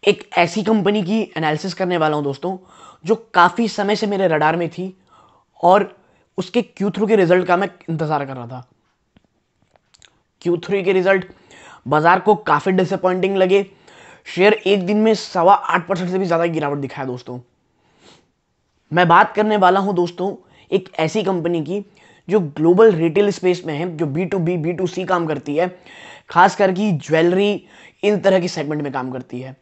एक ऐसी कंपनी की एनालिसिस करने वाला हूं दोस्तों, जो काफ़ी समय से मेरे रडार में थी और उसके Q3 के रिजल्ट का मैं इंतज़ार कर रहा था। Q3 के रिजल्ट बाजार को काफ़ी डिसअपॉइंटिंग लगे। शेयर एक दिन में 8.25% से भी ज़्यादा गिरावट दिखाया दोस्तों। मैं बात करने वाला हूं दोस्तों एक ऐसी कंपनी की जो ग्लोबल रिटेल स्पेस में है, जो B2B B2C काम करती है, खास करके ज्वेलरी इन तरह की सेगमेंट में काम करती है।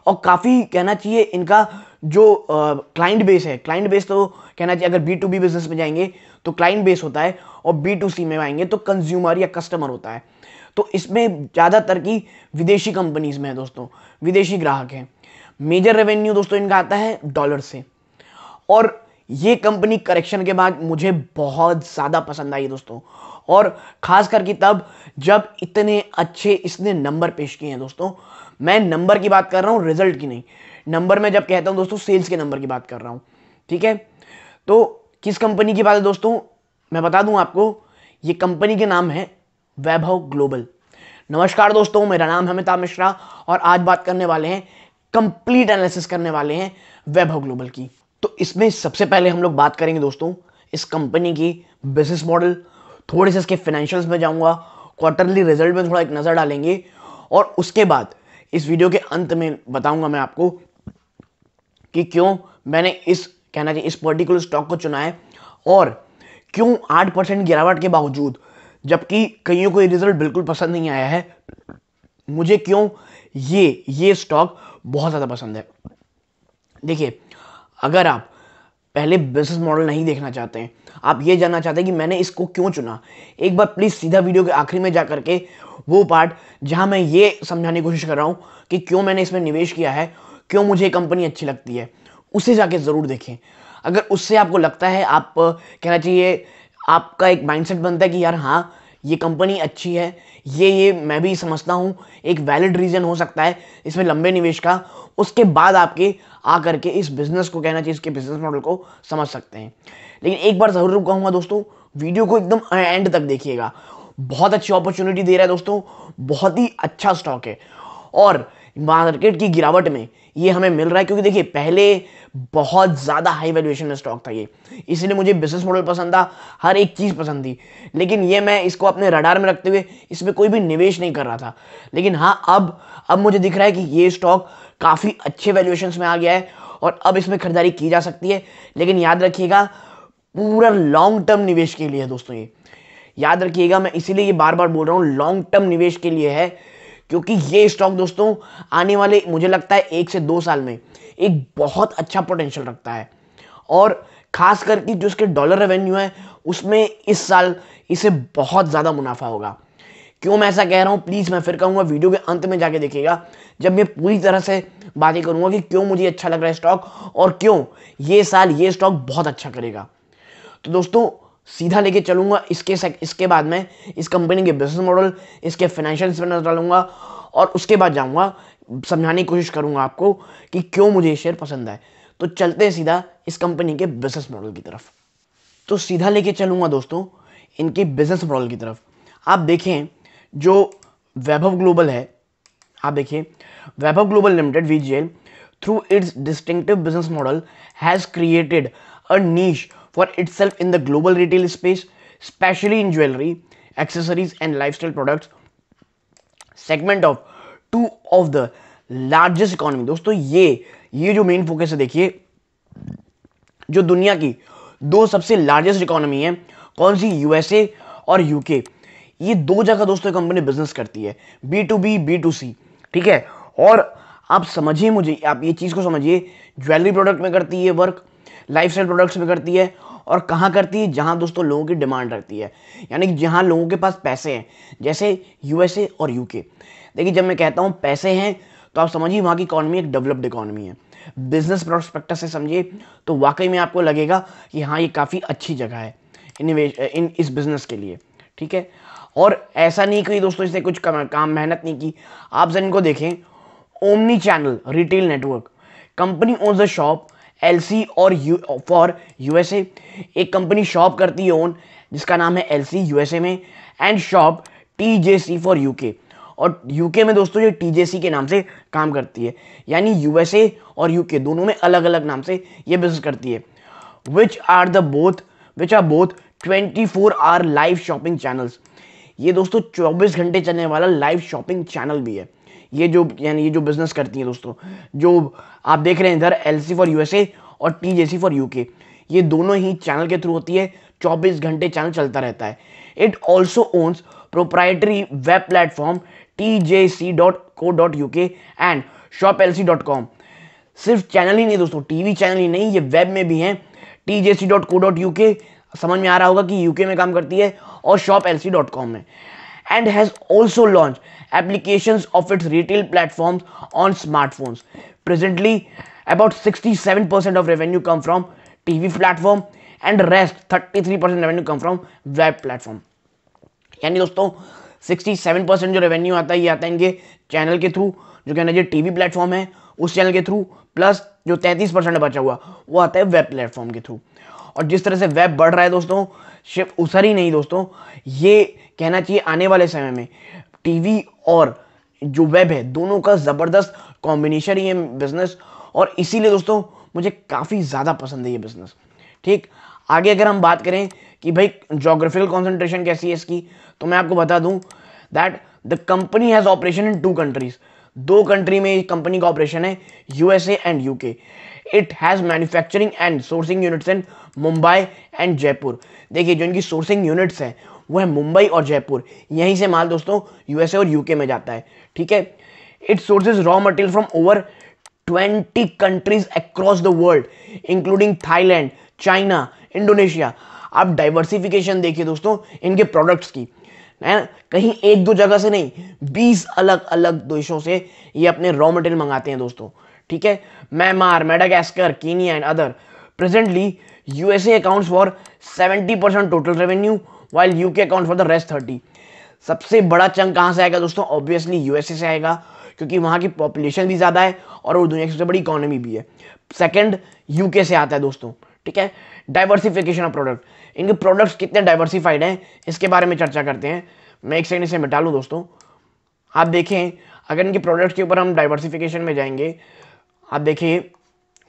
और काफ़ी कहना चाहिए इनका जो क्लाइंट बेस है, क्लाइंट बेस तो कहना चाहिए अगर B2B बिजनेस में जाएंगे तो क्लाइंट बेस होता है और B2C में आएंगे तो कंज्यूमर या कस्टमर होता है। तो इसमें ज़्यादातर की विदेशी कंपनीज में है दोस्तों, विदेशी ग्राहक हैं। मेजर रेवेन्यू दोस्तों इनका आता है डॉलर से। और ये कंपनी करेक्शन के बाद मुझे बहुत ज़्यादा पसंद आई दोस्तों, और ख़ास करके तब जब इतने अच्छे इसने नंबर पेश किए हैं दोस्तों। मैं नंबर की बात कर रहा हूँ, रिजल्ट की नहीं। नंबर में जब कहता हूँ दोस्तों, सेल्स के नंबर की बात कर रहा हूँ, ठीक है। तो किस कंपनी की बात है दोस्तों, मैं बता दूं आपको, ये कंपनी के नाम है वैभव ग्लोबल। नमस्कार दोस्तों, मेरा नाम है अमिताभ मिश्रा और आज बात करने वाले हैं, कंप्लीट एनालिसिस करने वाले हैं वैभव ग्लोबल की। तो इसमें सबसे पहले हम लोग बात करेंगे दोस्तों इस कंपनी की बिजनेस मॉडल, थोड़े से इसके फाइनेंशियल्स में जाऊंगा, क्वार्टरली रिजल्ट में थोड़ा एक नज़र डालेंगे, और उसके बाद इस वीडियो के अंत में बताऊंगा मैं आपको कि क्यों मैंने इस कहना चाहिए इस पर्टिकुलर स्टॉक को चुना है, और क्यों 8% गिरावट के बावजूद, जबकि कईयों को ये रिजल्ट बिल्कुल पसंद नहीं आया है, मुझे क्यों ये स्टॉक बहुत ज़्यादा पसंद है। देखिए, अगर आप पहले बिजनेस मॉडल नहीं देखना चाहते हैं, आप ये जानना चाहते हैं कि मैंने इसको क्यों चुना, एक बार प्लीज़ सीधा वीडियो के आखिरी में जा करके वो पार्ट जहां मैं ये समझाने की कोशिश कर रहा हूं कि क्यों मैंने इसमें निवेश किया है, क्यों मुझे कंपनी अच्छी लगती है, उसे जाके ज़रूर देखें। अगर उससे आपको लगता है, आप कहना चाहिए आपका एक माइंडसेट बनता है कि यार हाँ, ये कंपनी अच्छी है, ये मैं भी समझता हूँ एक वैलिड रीज़न हो सकता है इसमें लंबे निवेश का, उसके बाद आपके आ करके इस बिज़नेस को कहना चाहिए, इसके बिज़नेस मॉडल को समझ सकते हैं। लेकिन एक बार ज़रूर कहूँगा दोस्तों, वीडियो को एकदम एंड तक देखिएगा। बहुत अच्छी अपॉर्चुनिटी दे रहा है दोस्तों, बहुत ही अच्छा स्टॉक है, और मार्केट की गिरावट में ये हमें मिल रहा है, क्योंकि देखिए पहले बहुत ज़्यादा हाई वैल्यूएशन में स्टॉक था ये, इसलिए मुझे बिजनेस मॉडल पसंद था, हर एक चीज़ पसंद थी। लेकिन ये मैं इसको अपने रडार में रखते हुए इसमें कोई भी निवेश नहीं कर रहा था। लेकिन हाँ, अब मुझे दिख रहा है कि ये स्टॉक काफ़ी अच्छे वैल्यूएशंस में आ गया है और अब इसमें खरीदारी की जा सकती है। लेकिन याद रखिएगा, पूरा लॉन्ग टर्म निवेश के लिए है दोस्तों। ये याद रखिएगा, मैं इसीलिए ये बार बार बोल रहा हूँ, लॉन्ग टर्म निवेश के लिए है, क्योंकि ये स्टॉक दोस्तों आने वाले मुझे लगता है 1 से 2 साल में एक बहुत अच्छा पोटेंशियल रखता है। और खास करके जो इसके डॉलर रेवेन्यू है, उसमें इस साल इसे बहुत ज़्यादा मुनाफा होगा। क्यों मैं ऐसा कह रहा हूँ, प्लीज़ मैं फिर कहूँगा, वीडियो के अंत में जाके देखिएगा, जब मैं पूरी तरह से बातें करूँगा कि क्यों मुझे अच्छा लग रहा है स्टॉक और क्यों ये साल ये स्टॉक बहुत अच्छा करेगा। तो दोस्तों सीधा लेके चलूँगा इसके बाद मैं इस कंपनी के बिजनेस मॉडल, इसके फाइनेंशियल्स पर नजर डालूंगा, और उसके बाद जाऊँगा समझाने की कोशिश करूँगा आपको कि क्यों मुझे ये शेयर पसंद है। तो चलते हैं सीधा इस कंपनी के बिजनेस मॉडल की तरफ। तो सीधा लेके चलूँगा दोस्तों इनके बिजनेस मॉडल की तरफ। आप देखें, जो वैभव ग्लोबल है, आप देखिए, Vaibhav global limited VGL through its distinctive business model has created a niche for itself in the global retail space, especially in jewelry, accessories and lifestyle products segment of two of the largest economy। दोस्तों ये जो main focus है, देखिए, जो दुनिया की 2 सबसे largest economy है, कौन सी, USA और UK। ये 2 जगह दोस्तों कंपनी बिजनेस करती है, B2B B2C, ठीक है। और आप समझिए, मुझे आप ये चीज़ को समझिए, ज्वेलरी प्रोडक्ट में करती है वर्क, लाइफस्टाइल प्रोडक्ट्स में करती है, और कहाँ करती है, जहाँ दोस्तों लोगों की डिमांड रहती है, यानी कि जहाँ लोगों के पास पैसे हैं, जैसे USA और UK। देखिए, जब मैं कहता हूँ पैसे हैं, तो आप समझिए वहाँ की इकॉनमी एक डेवलप्ड इकॉनमी है। बिजनेस प्रोस्पेक्टस से समझिए तो वाकई में आपको लगेगा कि हाँ, ये काफ़ी अच्छी जगह है इस बिजनेस के लिए, ठीक है। और ऐसा नहीं कि दोस्तों इसने कुछ काम मेहनत नहीं की। आप जरा इनको देखें, omni channel retail network, company owns the shop LC और फॉर USA। एक कंपनी शॉप करती है ओन, जिसका नाम है LC USA में, and shop TJC for UK। और यूके में दोस्तों ये टीजेसी के नाम से काम करती है, यानी यूएसए और यूके दोनों में अलग अलग नाम से ये बिजनेस करती है। Which are both 24 hour live shopping channels. ये दोस्तों 24 घंटे चलने वाला लाइव शॉपिंग चैनल भी है, ये जो यानी ये जो बिजनेस करती है दोस्तों, जो आप देख रहे हैं इधर एलसी फॉर यूएसए और टीजेसी फॉर यूके, ये दोनों ही चैनल के थ्रू होती है, 24 घंटे चैनल चलता रहता है। It also owns proprietary web platform tjc.co.uk and shopLC.com। सिर्फ चैनल ही नहीं दोस्तों, टीवी चैनल ही नहीं, ये वेब में भी हैं। tjc.co.uk समझ में आ रहा होगा कि यूके में काम करती है, और shopLC.com में। And has also launch applications of its retail platforms on smartphones. Presently about 67% of revenue come from TV platform and rest 33% revenue come from web platform. यानी दोस्तों 67% जो रेवेन्यू आता है ये आता है इनके चैनल के थ्रू, जो कहना चाहिए टीवी प्लेटफॉर्म है उस चैनल के थ्रू, प्लस जो 33% बचा हुआ वो आता है वेब प्लेटफॉर्म के थ्रू। और जिस तरह से वेब बढ़ रहा है दोस्तों, सिर्फ उसर ही नहीं दोस्तों, ये कहना चाहिए आने वाले समय में टीवी और जो वेब है दोनों का ज़बरदस्त कॉम्बिनेशन ही है बिजनेस, और इसीलिए दोस्तों मुझे काफ़ी ज़्यादा पसंद है ये बिजनेस। ठीक, आगे अगर हम बात करें कि भाई जोग्राफिकल कॉन्सेंट्रेशन कैसी है इसकी, तो मैं आपको बता दूं that the company has operation in 2 countries. 2 country में कंपनी का ऑपरेशन है, USA and UK. It has manufacturing and sourcing units in Mumbai and Jaipur. देखिए जो इनकी सोर्सिंग यूनिट्स हैं वो है मुंबई और जयपुर, यहीं से माल दोस्तों यूएसए और यूके में जाता है। ठीक है, it sources raw material from over 20 countries across the world including Thailand, China, Indonesia. आप डाइवर्सिफिकेशन देखिए दोस्तों इनके प्रोडक्ट्स की, है कहीं 1-2 जगह से नहीं, 20 अलग अलग देशों से ये अपने रॉ मटेरियल मंगाते हैं दोस्तों। ठीक है, Myanmar, Madagascar, Kenya and other. Presently USA accounts for 70% total revenue while UK account for the rest 30। सबसे बड़ा चंक कहां से आएगा दोस्तों? ऑब्वियसली यूएसए से आएगा, क्योंकि वहां की पॉपुलेशन भी ज्यादा है और वो दुनिया की सबसे बड़ी इकोनॉमी भी है। सेकंड यूके से आता है दोस्तों। ठीक है, डाइवर्सिफिकेशन ऑफ प्रोडक्ट, इनके प्रोडक्ट्स कितने डाइवर्सिफाइड हैं इसके बारे में चर्चा करते हैं। मैं एक सेकंड इसे मिटा लूँ दोस्तों। आप देखें अगर इनके प्रोडक्ट्स के ऊपर हम डाइवर्सिफिकेशन में जाएंगे, आप देखिए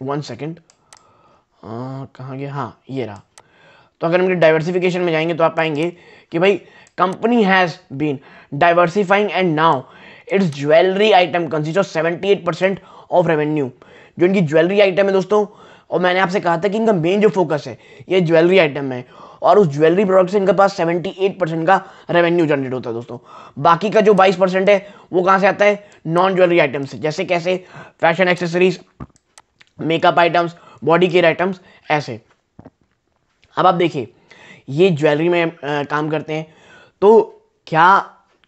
1 सेकेंड, कहाँ गया, हाँ ये रहा। तो अगर हम डाइवर्सिफिकेशन में जाएंगे तो आप पाएंगे कि भाई company has been diversifying and now its jewellery item consist of 78% of revenue. जो इनकी ज्वेलरी आइटम है दोस्तों, और मैंने आपसे कहा था कि इनका मेन जो फोकस है ये ज्वेलरी आइटम है, और उस ज्वेलरी प्रोडक्ट से इनके पास 78% का रेवेन्यू जनरेट होता है दोस्तों। बाकी का जो 22% है वो कहाँ से आता है? नॉन ज्वेलरी आइटम से, जैसे कैसे fashion accessories, makeup items, body care items, ऐसे। अब आप देखिए ये ज्वेलरी में काम करते हैं, तो क्या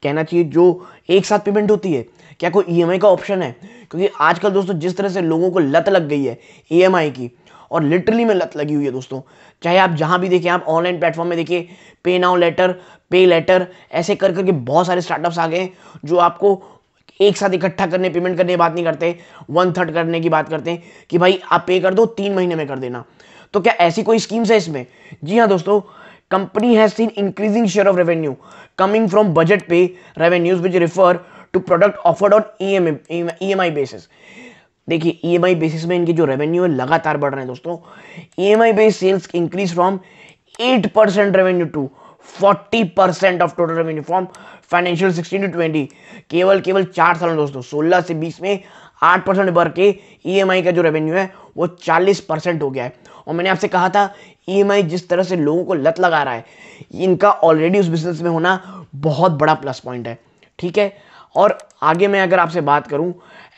कहना चाहिए जो एक साथ पेमेंट होती है, क्या कोई ईएमआई का ऑप्शन है? क्योंकि आजकल दोस्तों जिस तरह से लोगों को लत लग गई है ईएमआई की, और लिटरली में लत लगी हुई है दोस्तों, चाहे आप जहां भी देखिए, आप ऑनलाइन प्लेटफॉर्म में देखिए, पे नाउ लेटर, पे लेटर, ऐसे कर करके बहुत सारे स्टार्टअप्स आ गए हैं जो आपको एक साथ इकट्ठा करने, पेमेंट करने की बात नहीं करते, 1/3 करने की बात करते हैं कि भाई आप पे कर दो 3 महीने में कर देना। तो क्या ऐसी कोई स्कीम्स है इसमें? जी हाँ दोस्तों, company has seen increasing share of revenue coming from budget pay revenues which refer to product offered on EMI basis. देखिए ईएमआई बेसिस में इनकी जो रेवेन्यू है लगातार बढ़ रहे हैं दोस्तों। EMI based sales increase from 8% revenue to 40% of total revenue from financial 16 to 20। केवल 4 साल दोस्तों, 16 से 20 में 8% बढ़ के ईएमआई का जो रेवेन्यू है वो 40% हो गया है। और मैंने आपसे कहा था ईएमआई जिस तरह से लोगों को लत लगा रहा है, इनका ऑलरेडी उस बिजनेस में होना बहुत बड़ा प्लस पॉइंट है। ठीक है, और आगे मैं अगर आपसे बात करूं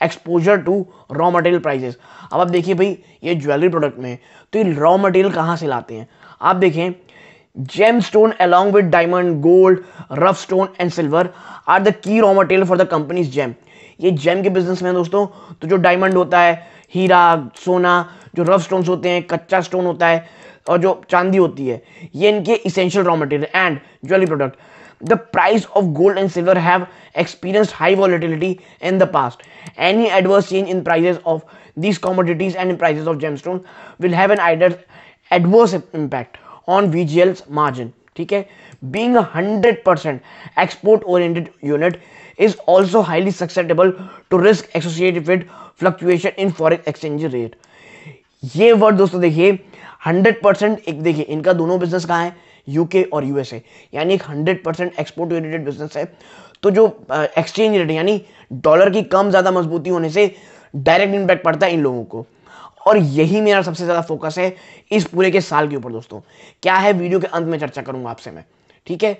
exposure to raw material prices. अब आप देखिए भाई ये ज्वेलरी प्रोडक्ट में, तो ये रॉ मटेरियल कहाँ से लाते हैं? आप देखें gem stone along with diamond, gold, rough stone and silver are the key raw material for the company's gem. ये जेम के बिजनेस में है दोस्तों, तो जो डायमंड होता है, हीरा, सोना, जो रफ स्टोन्स होते हैं, कच्चा स्टोन होता है, और जो चांदी होती है, ये इनके essential raw material and jewellery product. The price of gold and silver have experienced high volatility in the past. Any adverse change in prices of these commodities and in prices of gemstones will have an adverse impact on VGL's margin. ठीक है, being a 100% export oriented unit, is also highly susceptible to risk associated with fluctuation in foreign exchange rate. ये word दोस्तों देखिए 100%, एक देखिए इनका दोनों business कहाँ है, यूके और यूएसए, यानी एक 100% एक्सपोर्ट ओरिएंटेड बिजनेस है। तो जो एक्सचेंज रेट यानी डॉलर की कम ज़्यादा मजबूती होने से डायरेक्ट इम्पैक्ट पड़ता है इन लोगों को, और यही मेरा सबसे ज़्यादा फोकस है इस पूरे के साल के ऊपर। दोस्तों क्या है, वीडियो के अंत में चर्चा करूंगा आपसे मैं, ठीक है।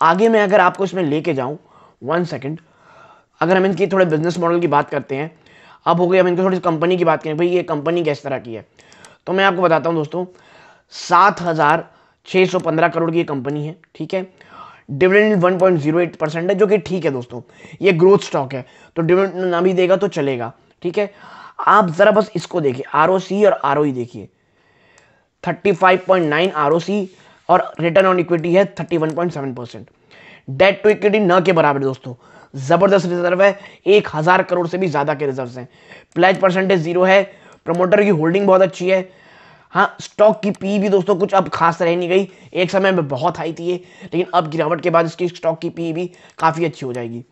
आगे मैं अगर आपको इसमें लेके जाऊं, 1 सेकेंड, अगर हम इनकी थोड़े बिजनेस मॉडल की बात करते हैं, अब हो गई हम इनकी थोड़ी कंपनी की बात करें, भाई ये कंपनी किस तरह की है, तो मैं आपको बताता हूं दोस्तों। 7,615 करोड़ की ये कंपनी है, ठीक है। डिविडेंड 1.08% है, जो कि ठीक है दोस्तों, ये ग्रोथ स्टॉक है, तो डिविडेंड ना भी देगा तो चलेगा, ठीक है। आप जरा बस इसको देखिए, आरओसी और आरओई देखिए, 35.9 आरओसी और रिटर्न ऑन इक्विटी है 31.7%। डेट टू इक्विटी न के बराबर दोस्तों, जबरदस्त रिजर्व है, 1,000 करोड़ से भी ज्यादा के रिजर्व हैं। प्लेज परसेंटेज 0 है, प्रमोटर की होल्डिंग बहुत अच्छी है। हाँ, स्टॉक की पी भी दोस्तों कुछ अब खास रह नहीं गई, एक समय में बहुत हाई थी ये, लेकिन अब गिरावट के बाद इसकी स्टॉक की पी भी काफी अच्छी हो जाएगी।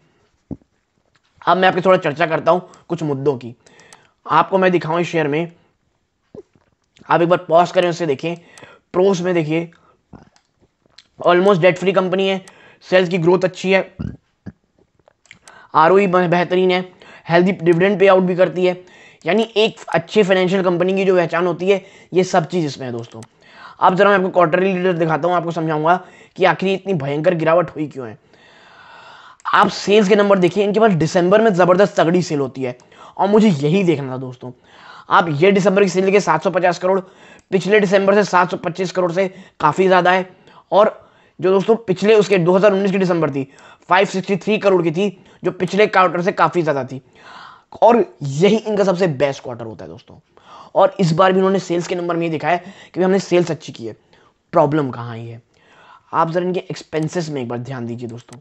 अब मैं आपकी थोड़ा चर्चा करता हूं कुछ मुद्दों की, आपको मैं दिखाऊं इस शेयर में। आप एक बार पॉज करें, उससे देखें, प्रोस में देखिए, ऑलमोस्ट डेट फ्री कंपनी है, सेल्स की ग्रोथ अच्छी है, आरओई बेहतरीन है, हेल्दी डिविडेंड पे आउट भी करती है, यानी एक अच्छे फाइनेंशियल कंपनी की जो पहचान होती है, ये सब चीज इसमें है दोस्तों। अब जरा मैं आपको क्वार्टरली लीडर दिखाता हूं, आपको समझाऊंगा कि आखिर इतनी भयंकर गिरावट हुई क्यों है। आप सेल्स के नंबर देखिए, इनके पास दिसंबर में जबरदस्त तगड़ी सेल होती है, और मुझे यही देखना था दोस्तों। आप ये दिसंबर की सेल के 750 करोड़, पिछले दिसंबर से 725 करोड़ से काफी ज्यादा है, और जो दोस्तों पिछले उसके 2019 की दिसंबर थी 563 करोड़ की थी, जो पिछले क्वार्टर से काफी ज्यादा थी, और यही इनका सबसे बेस्ट क्वार्टर होता है दोस्तों। और इस बार भी उन्होंने सेल्स के नंबर में ये दिखाया कि हमने सेल्स अच्छी की है। प्रॉब्लम कहाँ आई है, आप जरा इनके एक्सपेंसेस में एक बार ध्यान दीजिए दोस्तों।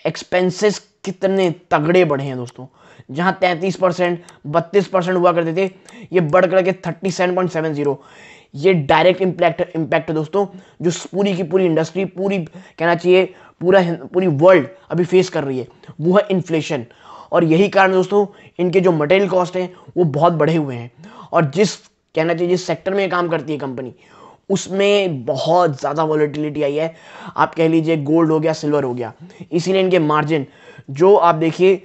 एक्सपेंसेस कितने तगड़े बढ़े हैं दोस्तों, जहां 33% 32% हुआ करते थे, ये बढ़ करके 37.70। ये डायरेक्ट इम्पैक्ट दोस्तों, जो पूरी की पूरी इंडस्ट्री, पूरी कहना चाहिए पूरी वर्ल्ड अभी फेस कर रही है, वो है इन्फ्लेशन। और यही कारण दोस्तों, इनके जो मटेरियल कॉस्ट हैं वो बहुत बढ़े हुए हैं, और जिस कहना चाहिए जिस सेक्टर में काम करती है कंपनी, उसमें बहुत ज़्यादा वॉलेटिलिटी आई है। आप कह लीजिए गोल्ड हो गया, सिल्वर हो गया, इसीलिए इनके मार्जिन जो आप देखिए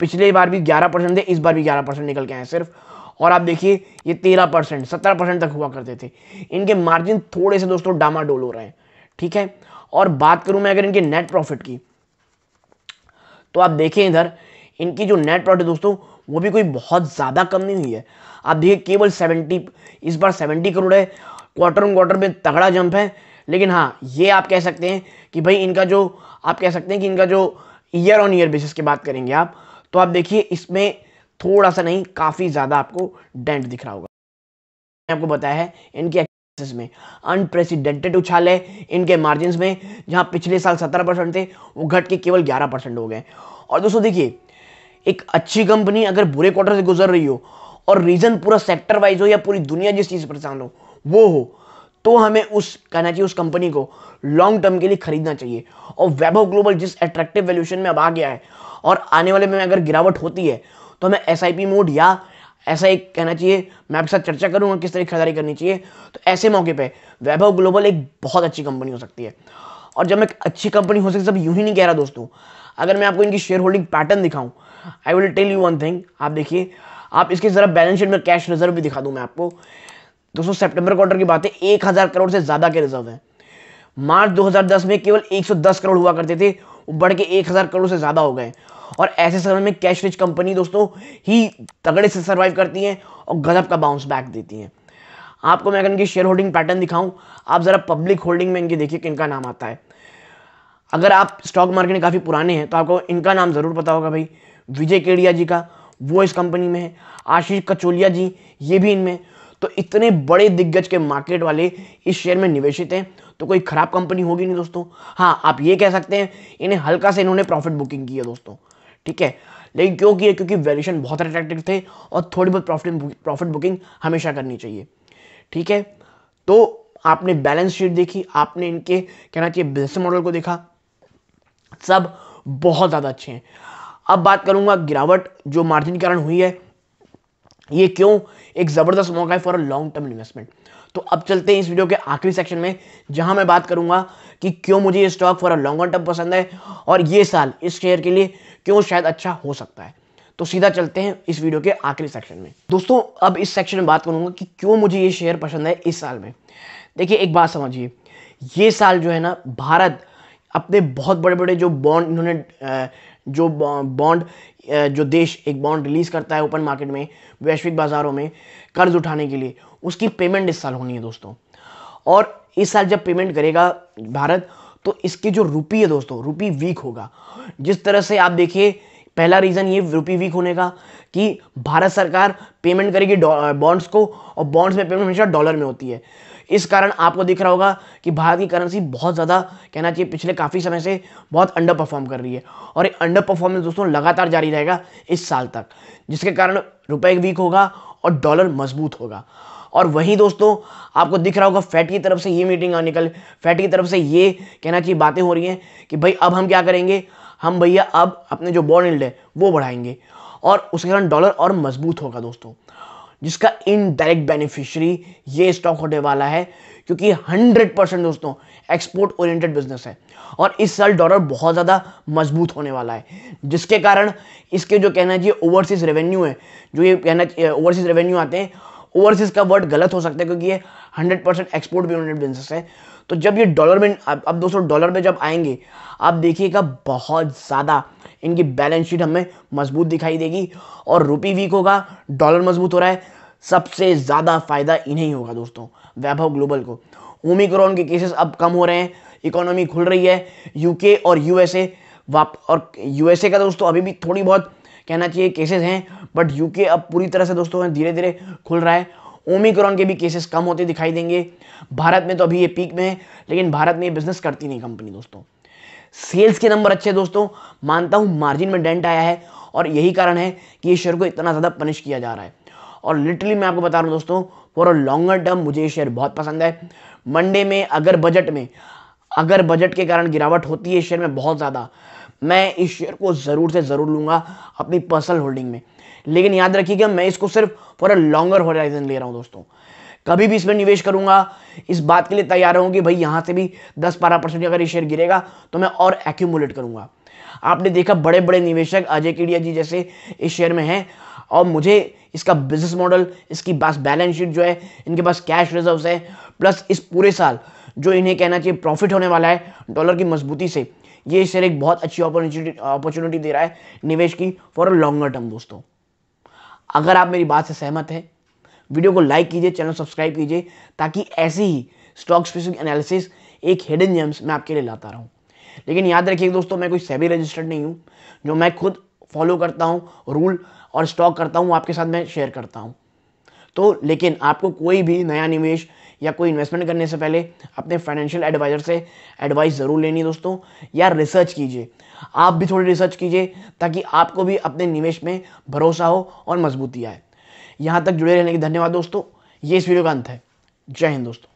पिछले बार भी 11% थे, इस बार भी 11% निकल के आए सिर्फ, और आप देखिए ये 13% 17% तक हुआ करते थे। इनके मार्जिन थोड़े से दोस्तों डामाडोल हो रहे हैं, ठीक है। और बात करूं मैं अगर इनके नेट प्रॉफिट की, तो आप देखें इधर इनकी जो नेट प्रॉफिट दोस्तों, वो भी कोई बहुत ज़्यादा कम नहीं हुई है। आप देखिए केवल 70, इस बार 70 करोड़ है, क्वार्टर ऑन क्वार्टर में तगड़ा जंप है। लेकिन हाँ, ये आप कह सकते हैं कि भाई इनका जो, आप कह सकते हैं कि इनका जो ईयर ऑन ईयर बेसिस की बात करेंगे आप, तो आप देखिए इसमें थोड़ा सा नहीं, काफ़ी ज़्यादा आपको डेंट दिख रहा होगा। मैंने आपको बताया है इनके एक्सेस में अनप्रेसिडेंटेड उछाल है इनके मार्जिन में, जहां पिछले साल 17% थे, वो घट के केवल 11% हो गए। और दोस्तों देखिए, एक अच्छी कंपनी अगर बुरे क्वार्टर से गुजर रही हो, और रीजन पूरा सेक्टर वाइज हो या पूरी दुनिया जिस चीज से परेशान हो वो हो, तो हमें उस कहना चाहिए उस कंपनी को लॉन्ग टर्म के लिए खरीदना चाहिए। और वैभव ग्लोबल जिस अट्रैक्टिव वैल्यूएशन में अब आ गया है, और आने वाले में अगर गिरावट होती है, तो हमें एसआईपी मोड या ऐसा एक कहना चाहिए, मैं आपके साथ चर्चा करूंगा किस तरह की खरीदारी करनी चाहिए। तो ऐसे मौके पे वैभव ग्लोबल एक बहुत अच्छी कंपनी हो सकती है। और जब मैं अच्छी कंपनी हो सकती है, सब यूं ही नहीं कह रहा दोस्तों, अगर मैं आपको इनकी शेयर होल्डिंग पैटर्न दिखाऊं, I will tell you one thing. आप देखिए, आप इसके जरा बैलेंस शीट में कैश रिजर्व भी दिखा दूं मैं आपको दोस्तों। सितंबर क्वार्टर की बात है, 1,000 करोड़ से ज्यादा के रिजर्व है। मार्च 2010 में केवल 110 करोड़ हुआ करते थे, वो बढ़ के 1,000 करोड़ से ज्यादा हो गए। और ऐसे समय में कैश रिच कंपनी दोस्तों ही तगड़े से सर्वाइव करती हैं और गजब का बाउंस बैक देती हैं। आपको मैं अगर इनकी शेयर होल्डिंग पैटर्न दिखाऊं, आप जरा पब्लिक होल्डिंग में इनकी देखिए किनका नाम आता है। अगर आप स्टॉक मार्केट में काफी पुराने हैं तो आपको इनका नाम जरूर पता होगा भाई, विजय केडिया जी का, वो इस कंपनी में है। आशीष कचोलिया जी, ये भी इनमें। तो इतने बड़े दिग्गज के मार्केट वाले इस शेयर में निवेशित हैं, तो कोई खराब कंपनी होगी नहीं दोस्तों। हाँ, आप ये कह सकते हैं इन्हें हल्का से इन्होंने प्रॉफिट बुकिंग की है दोस्तों, ठीक है। लेकिन क्यों की है? क्योंकि वैल्यूएशन बहुत अट्रैक्टिव थे, और थोड़ी बहुत प्रॉफिट बुकिंग हमेशा करनी चाहिए, ठीक है। तो आपने बैलेंस शीट देखी, आपने इनके कहना चाहिए बिजनेस मॉडल को देखा, सब बहुत ज़्यादा अच्छे हैं। अब बात करूंगा गिरावट जो मार्जिन के कारण हुई है, ये क्यों एक ज़बरदस्त मौका है for a long term investment. तो अब चलते हैं इस वीडियो के आखिरी सेक्शन में, जहां मैं बात करूंगा कि क्यों मुझे ये stock for a longer term पसंद है और ये साल इस शेयर के लिए क्यों शायद अच्छा हो सकता है। तो सीधा चलते हैं इस वीडियो के आखिरी सेक्शन में। दोस्तों अब इस सेक्शन में बात करूंगा कि क्यों मुझे ये शेयर पसंद है इस साल में। देखिए एक बात समझिए, ये साल जो है ना, भारत अपने बहुत बड़े बड़े जो बॉन्ड इन्होंने जो बॉन्ड जो देश एक बॉन्ड रिलीज करता है ओपन मार्केट में, वैश्विक बाजारों में कर्ज उठाने के लिए, उसकी पेमेंट इस साल होनी है दोस्तों। और इस साल जब पेमेंट करेगा भारत, तो इसकी जो रुपी है दोस्तों, रुपी वीक होगा। जिस तरह से आप देखिए, पहला रीजन ये रुपी वीक होने का कि भारत सरकार पेमेंट करेगी बॉन्ड्स को, और बॉन्ड्स में पेमेंट हमेशा डॉलर में होती है। इस कारण आपको दिख रहा होगा कि भारत की करेंसी बहुत ज़्यादा, कहना चाहिए पिछले काफ़ी समय से बहुत अंडर परफॉर्म कर रही है, और ये अंडर परफॉर्मेंस दोस्तों लगातार जारी रहेगा इस साल तक, जिसके कारण रुपए वीक होगा और डॉलर मजबूत होगा। और वहीं दोस्तों आपको दिख रहा होगा फेड की तरफ से ये मीटिंग निकल, फेड की तरफ से ये कहना चाहिए बातें हो रही हैं कि भाई अब हम क्या करेंगे, हम भैया अब अपने जो बॉन्ड यील्ड है वो बढ़ाएंगे, और उसके कारण डॉलर और मजबूत होगा दोस्तों, जिसका इनडायरेक्ट बेनिफिशियरी ये स्टॉक होने वाला है, क्योंकि 100% दोस्तों एक्सपोर्ट ओरिएंटेड बिजनेस है, और इस साल डॉलर बहुत ज़्यादा मजबूत होने वाला है, जिसके कारण इसके जो कहना चाहिए ओवरसीज रेवेन्यू है, जो ये कहना ओवरसीज रेवेन्यू आते हैं, ओवरसीज का वर्ड गलत हो सकता है क्योंकि ये 100% एक्सपोर्ट ओरिएंटेड बिजनेस है। तो जब ये डॉलर में अब दोस्तों डॉलर में जब आएंगे, आप देखिएगा बहुत ज़्यादा इनकी बैलेंस शीट हमें मजबूत दिखाई देगी, और रुपी वीक होगा, डॉलर मजबूत हो रहा है, सबसे ज़्यादा फायदा इन्हें होगा दोस्तों, वैभव ग्लोबल को। ओमिक्रॉन के केसेस अब कम हो रहे हैं, इकोनॉमी खुल रही है, यूके और यूएसए और यूएसए का दोस्तों अभी भी थोड़ी बहुत कहना चाहिए केसेस हैं, बट यूके अब पूरी तरह से दोस्तों धीरे धीरे खुल रहा है। ओमिक्रॉन के भी केसेस कम होते दिखाई देंगे। भारत में तो अभी ये पीक में है, लेकिन भारत में ये बिजनेस करती नहीं कंपनी दोस्तों। सेल्स के नंबर अच्छे दोस्तों, मानता हूं मार्जिन में डेंट आया है, और यही कारण है कि ये शेयर को इतना ज़्यादा पनिश किया जा रहा है। और लिटरली मैं आपको बता रहा हूं दोस्तों, फॉर अ लॉन्गर टर्म मुझे ये शेयर बहुत पसंद है। मंडे में अगर बजट के कारण गिरावट होती है शेयर में बहुत ज़्यादा, मैं इस शेयर को ज़रूर से ज़रूर लूँगा अपनी पर्सनल होल्डिंग में। लेकिन याद रखिएगा, मैं इसको सिर्फ फॉर अ लॉन्गर होराइजन ले रहा हूँ दोस्तों। कभी भी इसमें निवेश करूंगा, इस बात के लिए तैयार हूं कि भाई यहां से भी 10-12% अगर ये शेयर गिरेगा तो मैं और एक्यूमुलेट करूंगा। आपने देखा बड़े बड़े निवेशक अजय केडिया जी जैसे इस शेयर में हैं, और मुझे इसका बिजनेस मॉडल, इसकी पास बैलेंस शीट जो है, इनके पास कैश रिजर्व्स है, प्लस इस पूरे साल जो इन्हें कहना चाहिए प्रॉफिट होने वाला है डॉलर की मजबूती से, ये शेयर एक बहुत अच्छी अपॉर्चुनिटी दे रहा है निवेश की फॉर अ लॉन्गर टर्म दोस्तों। अगर आप मेरी बात से सहमत हैं, वीडियो को लाइक कीजिए, चैनल सब्सक्राइब कीजिए, ताकि ऐसी ही स्टॉक स्पेसिफिक एनालिसिस, एक हिडन जेम्स मैं आपके लिए लाता रहूं। लेकिन याद रखिए दोस्तों, मैं कोई सेबी रजिस्टर्ड नहीं हूं, जो मैं खुद फॉलो करता हूं रूल और स्टॉक करता हूं, आपके साथ मैं शेयर करता हूं। तो लेकिन आपको कोई भी नया निवेश या कोई इन्वेस्टमेंट करने से पहले अपने फाइनेंशियल एडवाइजर से एडवाइस ज़रूर लेनी दोस्तों, या रिसर्च कीजिए। आप भी थोड़ी रिसर्च कीजिए, ताकि आपको भी अपने निवेश में भरोसा हो और मजबूती आए। यहाँ तक जुड़े रहने की धन्यवाद दोस्तों। ये इस वीडियो का अंत है। जय हिंद दोस्तों।